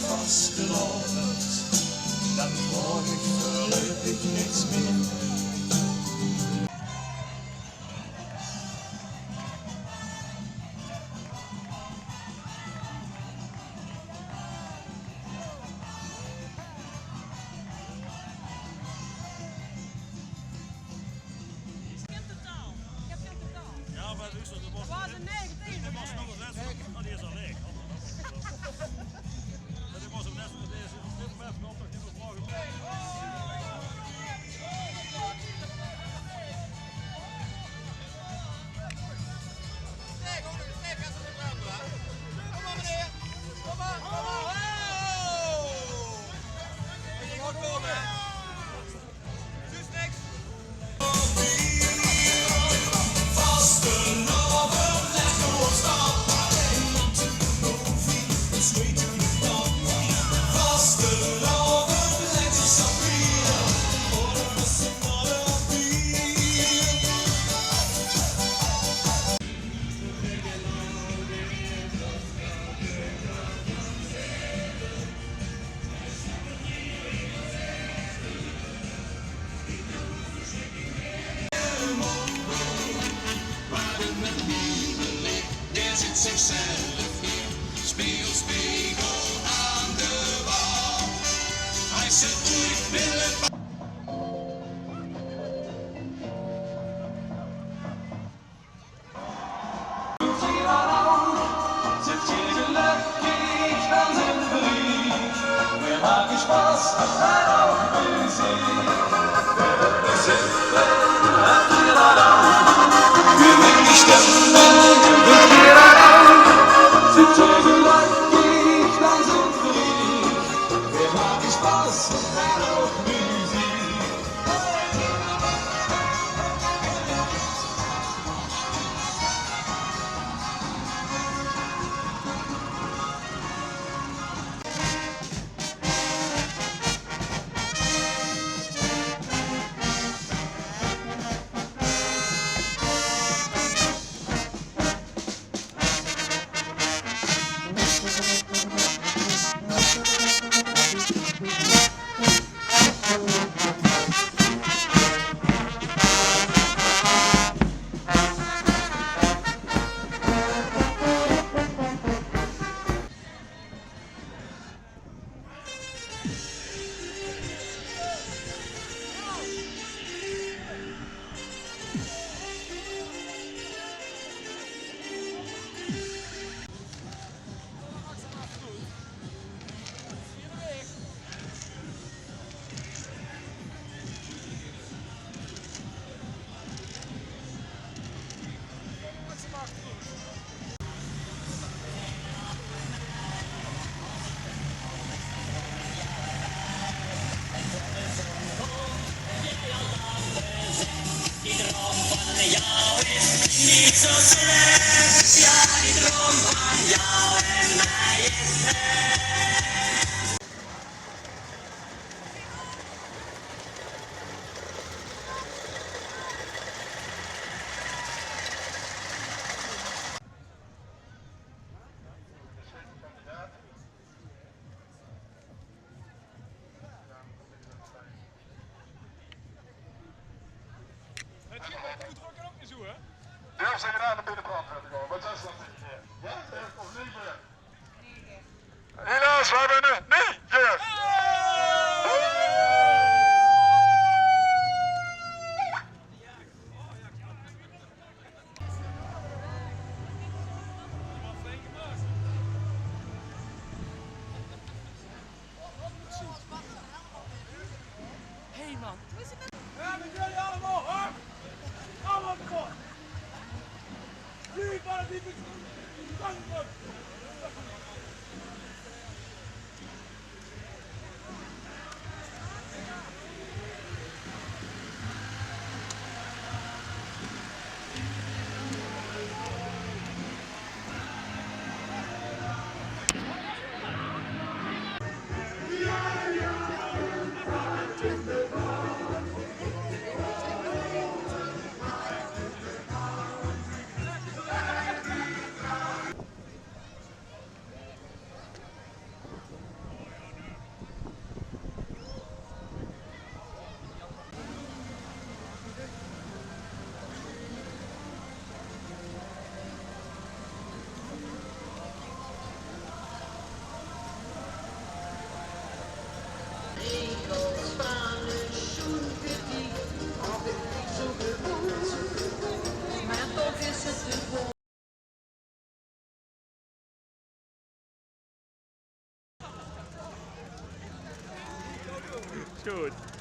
Vastelavond, dan hoor ik voorlopig niets meer. Ja, maar dus, dat was een 19. Dat was nog een wedstrijd, maar die is al leeg. Dat was een net deze wedstrijd op, dat was morgen bij. Zichzelf neer, spiegel aan de wal. Hij zegt ooit willen. Zit je gelukkig, dan zijn we verliefd. We maken Spaß en ook muziek. We zitten uit hier aan de we willen die stemmen. Zit je gelukkig, dan zijn we verliefd. We maken Spaß en ook muziek. Niet zo slecht, ja, die droom van jou en mij is echt. Durf ze gedaan naar binnenbrand te komen. Wat is dat? Ja? Of 9? Helaas, we hebben een 9! Hé man, hoe is het nou? Ja, met jullie allemaal, hoor! Allemaal kapot! Jullie waren die bedankt! Ja, Is goed.